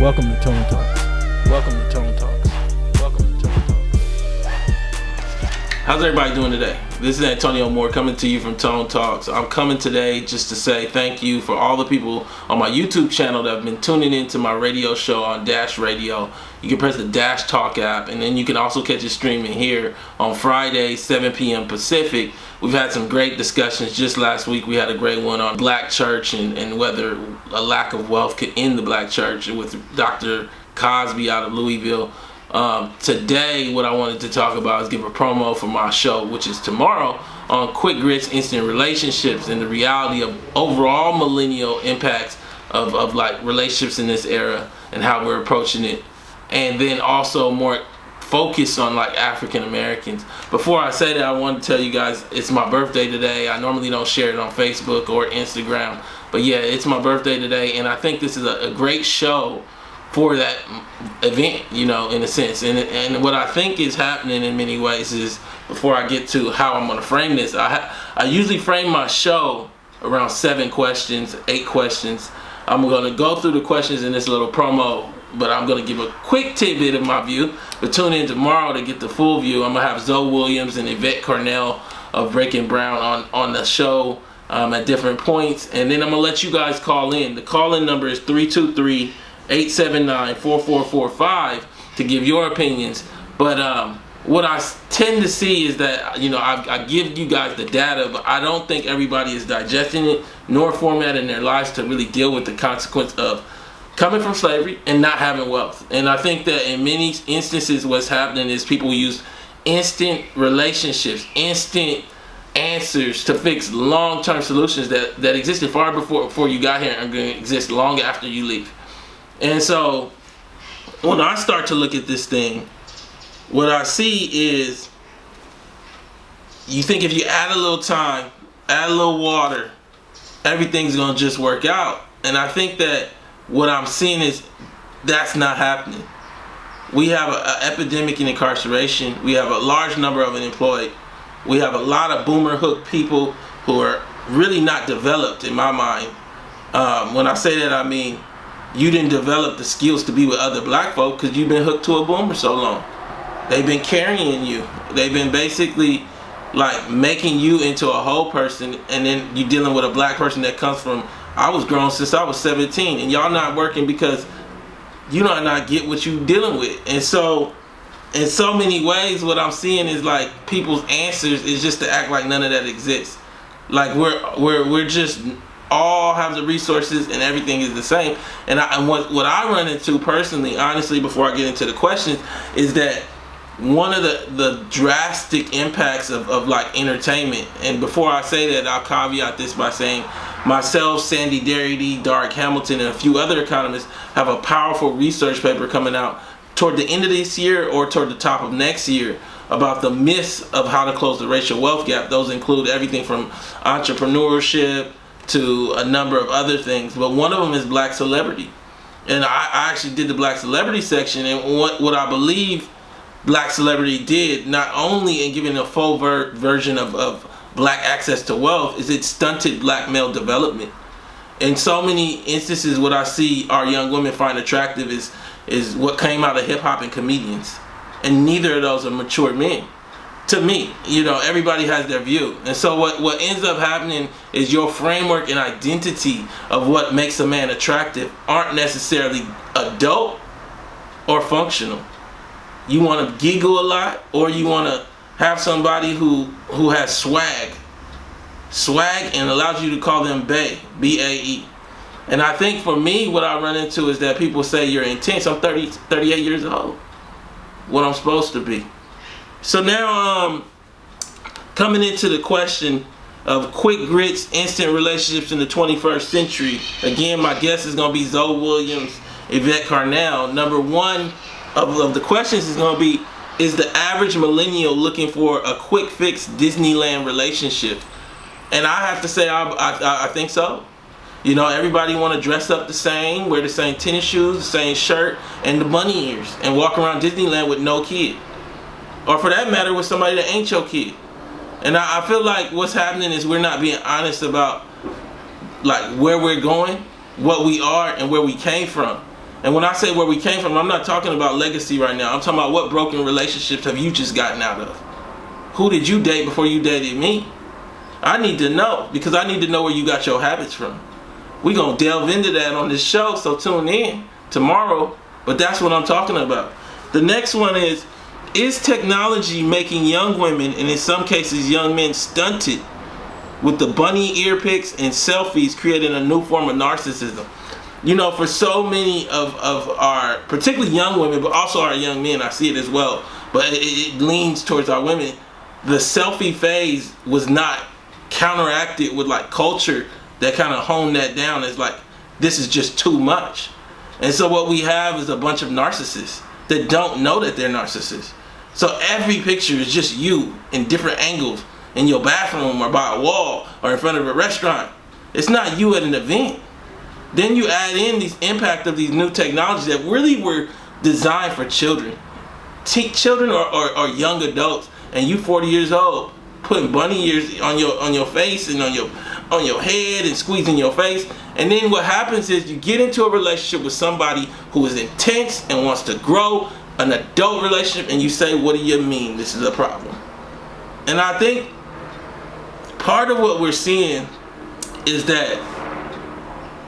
Welcome to Tonetalks. Welcome to Tonetalks. Welcome to Tonetalks. How's everybody doing today? This is Antonio Moore coming to you from Tonetalks. I'm coming today just to say thank you for all the people on my YouTube channel that have been tuning into my radio show on Dash Radio. You can press the Dash Talk app, and then you can also catch it streaming here on Friday, 7 p.m. Pacific. We've had some great discussions. Just last week we had a great one on black church and whether a lack of wealth could end the black church with Dr. Cosby out of Louisville. Today what I wanted to talk about is give a promo for my show, which is tomorrow, on Quick Grits Instant Relationships and the reality of overall millennial impacts of like relationships in this era and how we're approaching it. And then also more focus on like African Americans. Before I say that, I want to tell you guys it's my birthday today. I normally don't share it on Facebook or Instagram, but yeah, it's my birthday today, and I think this is a great show for that event, you know, in a sense. And what I think is happening in many ways is, before I get to how I'm going to frame this, I usually frame my show around 7 questions, 8 questions. I'm going to go through the questions in this little promo, but I'm going to give a quick tidbit of my view. But tune in tomorrow to get the full view. I'm going to have Zoe Williams and Yvette Carnell of Breaking Brown on the show at different points. And then I'm going to let you guys call in. The call-in number is 323-879-4445 to give your opinions. But what I tend to see is that, you know, I give you guys the data, but I don't think everybody is digesting it nor formatting their lives to really deal with the consequence of coming from slavery and not having wealth. And I think that in many instances what's happening is people use instant relationships, instant answers to fix long-term solutions that existed far before you got here and going to exist long after you leave. And so when I start to look at this thing, what I see is, you think if you add a little time, add a little water, everything's going to just work out. And I think that what I'm seeing is that's not happening. We have an epidemic in incarceration. We have a large number of unemployed. We have a lot of boomer hook people who are really not developed in my mind. When I say that, I mean you didn't develop the skills to be with other black folk because you've been hooked to a boomer so long. They've been carrying you. They've been basically like making you into a whole person, and then you're dealing with a black person that comes from, I was grown since I was 17, and y'all not working because you not get what you dealing with. And so in so many ways what I'm seeing is like people's answers is just to act like none of that exists. Like we're just all have the resources and everything is the same. And what I run into personally, honestly, before I get into the questions, is that one of the drastic impacts of like entertainment, and before I say that, I'll caveat this by saying myself, Sandy Darity, Dark Hamilton, and a few other economists have a powerful research paper coming out toward the end of this year or toward the top of next year about the myths of how to close the racial wealth gap. Those include everything from entrepreneurship to a number of other things, but one of them is black celebrity. And I actually did the black celebrity section, and what I believe black celebrity did, not only in giving a full version of black access to wealth, is it stunted black male development. In so many instances, what I see our young women find attractive is what came out of hip-hop and comedians, and neither of those are mature men. To me, you know, everybody has their view. And so what ends up happening is your framework and identity of what makes a man attractive aren't necessarily adult or functional. You want to giggle a lot, or you want to have somebody who has swag and allows you to call them bae, B-A-E. And I think for me, what I run into is that people say you're intense. I'm 38 years old, what I'm supposed to be. So now, coming into the question of quick grits, instant relationships in the 21st century. Again, my guest is going to be Zoe Williams, Yvette Carnell. Number one of the questions is going to be, is the average millennial looking for a quick fix Disneyland relationship? And I have to say, I think so. You know, everybody want to dress up the same, wear the same tennis shoes, the same shirt, and the bunny ears, and walk around Disneyland with no kid. Or for that matter, with somebody that ain't your kid. And I feel like what's happening is we're not being honest about like where we're going, what we are, and where we came from. And when I say where we came from, I'm not talking about legacy right now. I'm talking about what broken relationships have you just gotten out of? Who did you date before you dated me? I need to know, because I need to know where you got your habits from. We're going to delve into that on this show, so tune in tomorrow. But that's what I'm talking about. The next one is technology making young women, and in some cases young men, stunted with the bunny ear pics and selfies, creating a new form of narcissism? You know, for so many of our, particularly young women, but also our young men, I see it as well, but it leans towards our women. The selfie phase was not counteracted with like culture that kind of honed that down as like, this is just too much. And so what we have is a bunch of narcissists that don't know that they're narcissists. So every picture is just you in different angles, in your bathroom or by a wall or in front of a restaurant. It's not you at an event. Then you add in these impact of these new technologies that really were designed for children. Children or young adults, and you 40 years old, putting bunny ears on your face and on your head and squeezing your face. And then what happens is you get into a relationship with somebody who is intense and wants to grow, an adult relationship, and you say, what do you mean this is a problem? And I think part of what we're seeing is that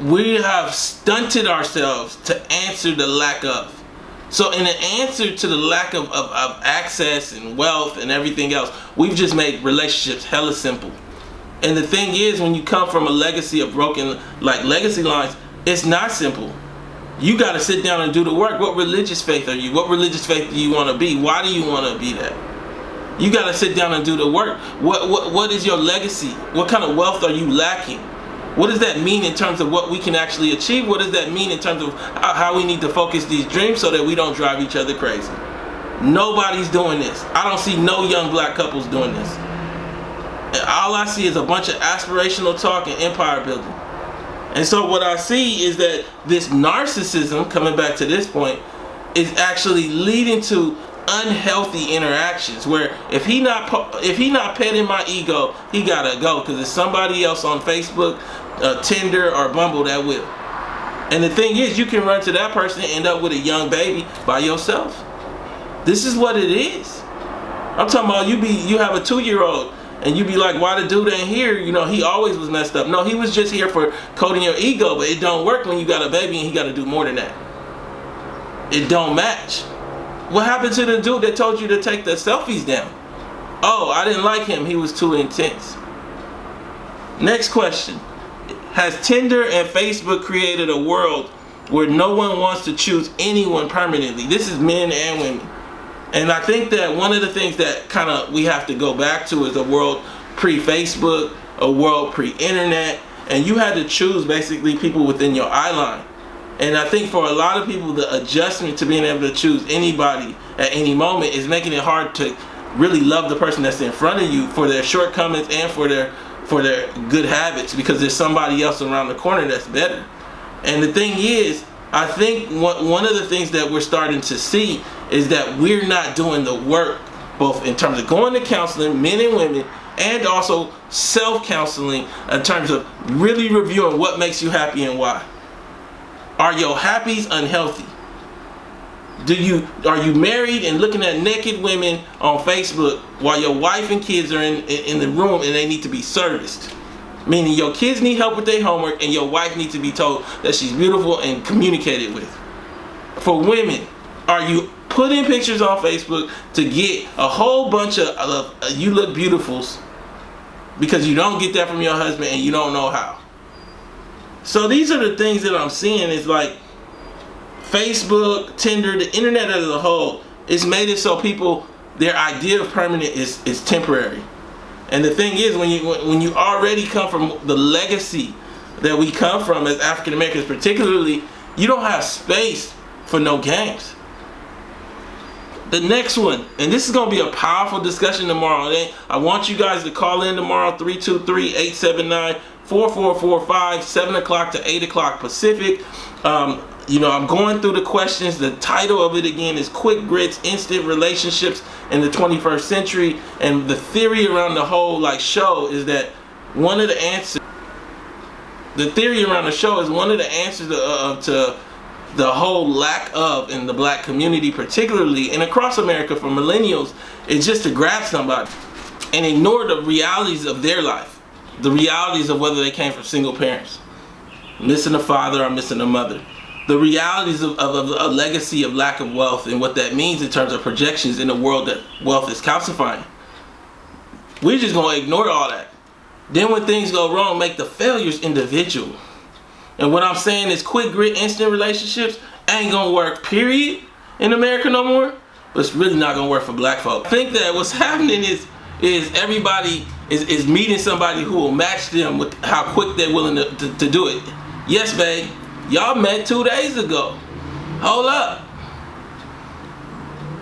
we have stunted ourselves to answer the lack of. So in an answer to the lack of access and wealth and everything else, we've just made relationships hella simple. And the thing is, when you come from a legacy of broken like legacy lines, it's not simple. You got to sit down and do the work. What religious faith are you? What religious faith do you want to be? Why do you want to be that? You got to sit down and do the work. What is your legacy? What kind of wealth are you lacking? What does that mean in terms of what we can actually achieve? What does that mean in terms of how we need to focus these dreams so that we don't drive each other crazy? Nobody's doing this. I don't see no young black couples doing this. And all I see is a bunch of aspirational talk and empire building. And so what I see is that this narcissism, coming back to this point, is actually leading to unhealthy interactions where if he not petting my ego, he gotta go because there's somebody else on Facebook, Tinder or Bumble that will. And the thing is, you can run to that person and end up with a young baby by yourself. This is what it is. I'm talking about you have a 2-year-old and you be like, why the dude ain't here? You know, he always was messed up. No, he was just here for coating your ego, but it don't work when you got a baby and he got to do more than that. It don't match. What happened to the dude that told you to take the selfies down? Oh, I didn't like him. He was too intense. Next question. Has Tinder and Facebook created a world where no one wants to choose anyone permanently? This is men and women. And I think that one of the things that kind of we have to go back to is a world pre-Facebook, a world pre-internet, and you had to choose basically people within your eye line. And I think for a lot of people, the adjustment to being able to choose anybody at any moment is making it hard to really love the person that's in front of you for their shortcomings and for their good habits, because there's somebody else around the corner that's better. And the thing is, I think one of the things that we're starting to see is that we're not doing the work, both in terms of going to counseling, men and women, and also self-counseling in terms of really reviewing what makes you happy and why. Are your happies unhealthy? Are you married and looking at naked women on Facebook while your wife and kids are in the room and they need to be serviced? Meaning your kids need help with their homework and your wife needs to be told that she's beautiful and communicated with. For women, are you putting pictures on Facebook to get a whole bunch of you look beautifuls because you don't get that from your husband and you don't know how? So these are the things that I'm seeing. Is like Facebook, Tinder, the internet as a whole, it's made it so people, their idea of permanent is temporary. And the thing is, when you already come from the legacy that we come from as African Americans particularly, you don't have space for no games. The next one, and this is going to be a powerful discussion tomorrow. I want you guys to call in tomorrow, 323-879-4445, 7 o'clock to 8 o'clock Pacific. I'm going through the questions. The title of it again is Quick Grits, Instant Relationships in the 21st Century. And the theory around the whole show is that one of the answers to the whole lack of in the black community particularly, and across America for millennials, is just to grab somebody and ignore the realities of their life, the realities of whether they came from single parents, missing a father or missing a mother, the realities of a legacy of lack of wealth and what that means in terms of projections in a world that wealth is calcifying. We're just going to ignore all that. Then when things go wrong, make the failures individual. And what I'm saying is quick grit, instant relationships ain't going to work, period, in America no more. But it's really not going to work for black folk. I think that what's happening is everybody is meeting somebody who will match them with how quick they're willing to do it. Yes, babe, y'all met 2 days ago. Hold up.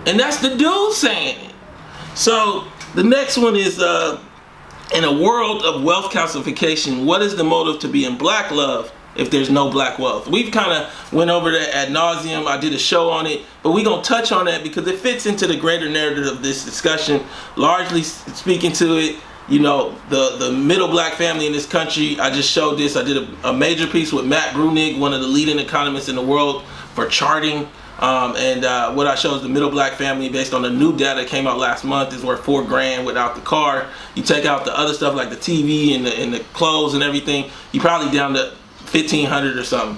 And that's the dude saying it. So the next one is, in a world of wealth calcification, what is the motive to be in black love if there's no black wealth? We've kind of went over that ad nauseum. I did a show on it, but we're going to touch on that because it fits into the greater narrative of this discussion, largely speaking to it. You know, the middle black family in this country. I just showed this. I did a major piece with Matt Brunig, one of the leading economists in the world, for charting. What I show is the middle black family based on the new data that came out last month is worth $4,000 without the car. You take out the other stuff like the TV and the clothes and everything, you probably down to $1,500 or something.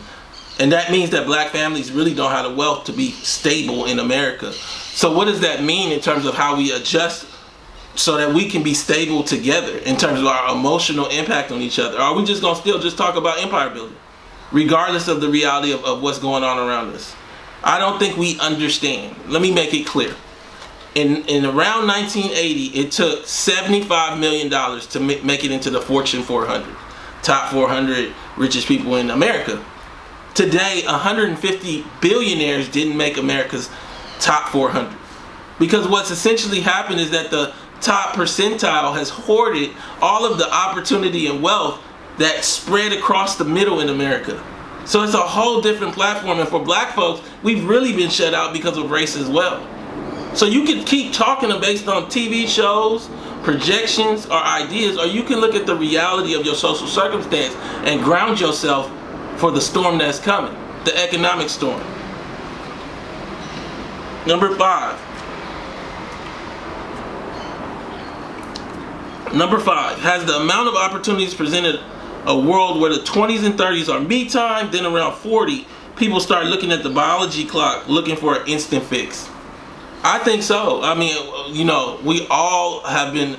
And that means that black families really don't have the wealth to be stable in America. So what does that mean in terms of how we adjust so that we can be stable together in terms of our emotional impact on each other? Or are we just gonna still just talk about empire building, regardless of the reality of what's going on around us? I don't think we understand. Let me make it clear. In around 1980, it took $75 million to make it into the Fortune 400, top 400 richest people in America. Today, 150 billionaires didn't make America's top 400. Because what's essentially happened is that the top percentile has hoarded all of the opportunity and wealth that spread across the middle in America. So it's a whole different platform, and for black folks, we've really been shut out because of race as well. So you can keep talking based on TV shows, projections, or ideas, or you can look at the reality of your social circumstance and ground yourself for the storm that's coming, the economic storm. Number 5. Has the amount of opportunities presented a world where the 20s and 30s are me time, then around 40, people start looking at the biology clock, looking for an instant fix? I think so. I mean, you know, we all have been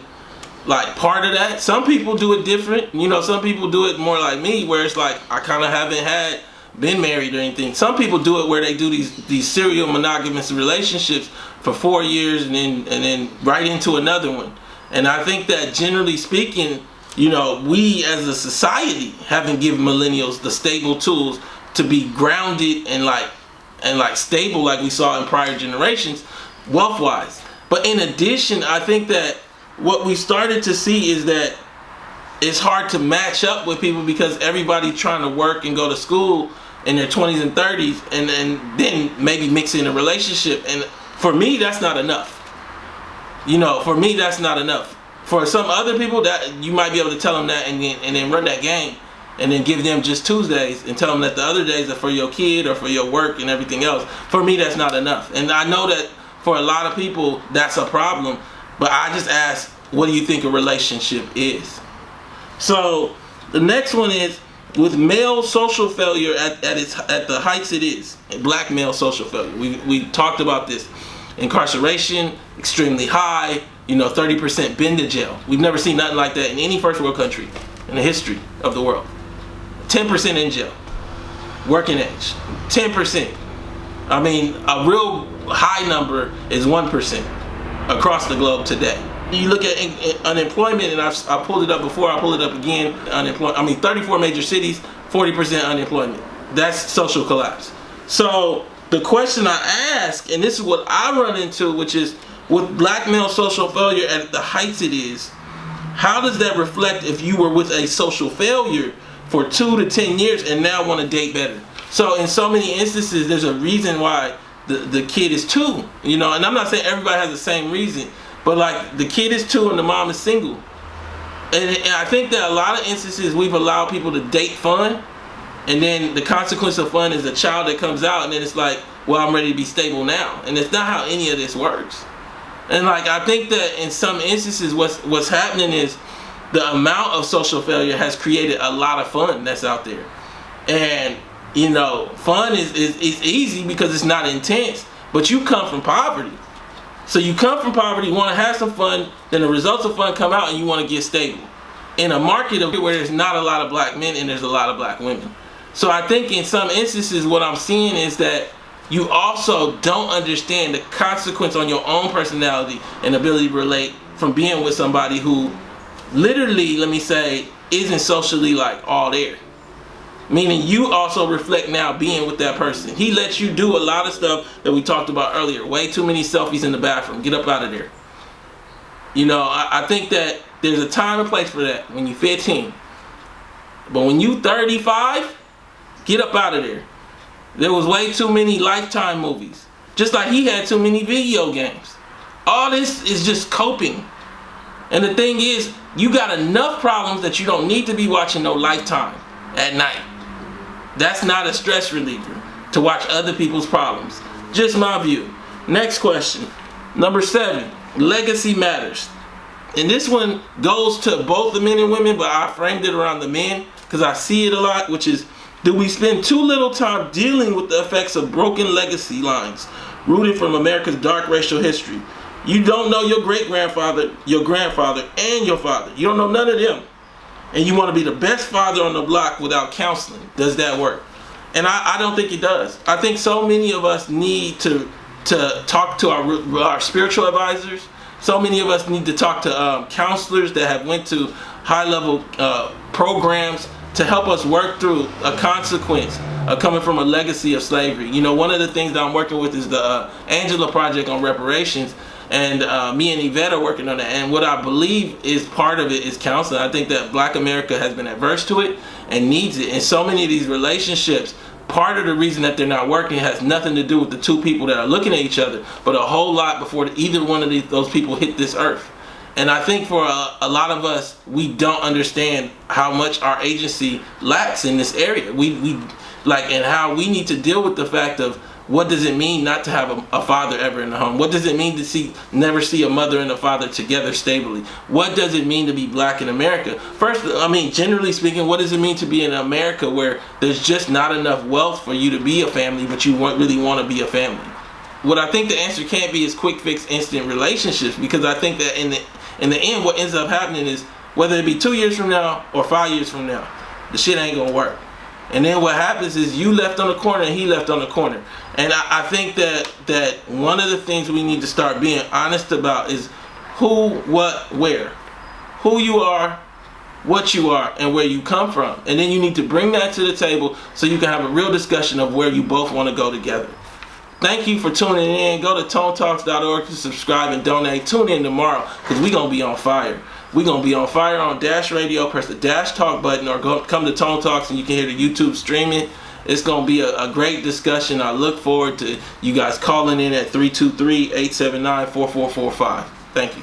like part of that. Some people do it different. You know, some people do it more like me, where it's like, I kind of haven't been married or anything. Some people do it where they do these serial monogamous relationships for 4 years and then right into another one. And I think that generally speaking, you know, we as a society haven't given millennials the stable tools to be grounded and stable like we saw in prior generations, wealth-wise. But in addition, I think that what we started to see is that it's hard to match up with people because everybody's trying to work and go to school in their 20s and 30s and then maybe mix in a relationship. And for me, that's not enough. You know, for me, that's not enough. For some other people, that you might be able to tell them that and then run that game and then give them just Tuesdays and tell them that the other days are for your kid or for your work and everything else. For me, that's not enough. And I know that for a lot of people, that's a problem. But I just ask, what do you think a relationship is? So the next one is, with male social failure at the heights it is, black male social failure. We talked about this. Incarceration, extremely high. You know, 30% been to jail. We've never seen nothing like that in any first world country in the history of the world. 10% in jail. Working age, 10%. I mean, a real high number is 1% across the globe today. You look at unemployment, and I pulled it up before, I pulled it up again. 34 major cities, 40% unemployment. That's social collapse. So the question I ask, and this is what I run into, which is, with black male social failure at the heights it is, how does that reflect if you were with a social failure for 2 to 10 years and now want to date better? So in so many instances, there's a reason why the kid is 2, you know, and I'm not saying everybody has the same reason, but like the kid is 2 and the mom is single. And I think that a lot of instances we've allowed people to date fun And then the consequence of fun is a child that comes out, and then it's like, well, I'm ready to be stable now. And it's not how any of this works. And like, I think that in some instances, what's happening is the amount of social failure has created a lot of fun that's out there. And you know, fun is easy because it's not intense, but you come from poverty. So you come from poverty, you want to have some fun, then the results of fun come out and you want to get stable. In a market where there's not a lot of black men and there's a lot of black women. So I think in some instances what I'm seeing is that you also don't understand the consequence on your own personality and ability to relate from being with somebody who literally, let me say, isn't socially like all there. Meaning you also reflect now being with that person. He lets you do a lot of stuff that we talked about earlier. Way too many selfies in the bathroom. Get up out of there. You know, I think that there's a time and place for that when you're 15. But when you 35, get up out of there. There was way too many Lifetime movies. Just like he had too many video games. All this is just coping. And the thing is, you got enough problems that you don't need to be watching no Lifetime at night. That's not a stress reliever to watch other people's problems. Just my view. Next question. Number 7. Legacy matters. And this one goes to both the men and women, but I framed it around the men because I see it a lot, which is, do we spend too little time dealing with the effects of broken legacy lines rooted from America's dark racial history? You don't know your great-grandfather, your grandfather, and your father. You don't know none of them. And you want to be the best father on the block without counseling. Does that work? And I don't think it does. I think so many of us need to talk to our spiritual advisors. So many of us need to talk to counselors that have went to high-level programs to help us work through a consequence of coming from a legacy of slavery. You know, one of the things that I'm working with is the Angela Project on reparations. And me and Yvette are working on that. And what I believe is part of it is counseling. I think that Black America has been adverse to it and needs it. And so many of these relationships, part of the reason that they're not working has nothing to do with the two people that are looking at each other, but a whole lot before either one of those people hit this earth. And I think for a lot of us, we don't understand how much our agency lacks in this area. And how we need to deal with the fact of, what does it mean not to have a father ever in the home? What does it mean to never see a mother and a father together stably? What does it mean to be black in America? First, I mean, generally speaking, what does it mean to be in America where there's just not enough wealth for you to be a family, but you really want to be a family? What I think the answer can't be is quick fix, instant relationships, because I think that in the end, what ends up happening is, whether it be 2 years from now or 5 years from now, the shit ain't gonna work. And then what happens is you left on the corner and he left on the corner. And I think that one of the things we need to start being honest about is who, what, where. Who you are, what you are, and where you come from. And then you need to bring that to the table so you can have a real discussion of where you both want to go together. Thank you for tuning in. Go to Tonetalks.org to subscribe and donate. Tune in tomorrow because we're going to be on fire. We're going to be on fire on Dash Radio. Press the Dash Talk button or come to Tone Talks and you can hear the YouTube streaming. It's going to be a great discussion. I look forward to you guys calling in at 323-879-4445. Thank you.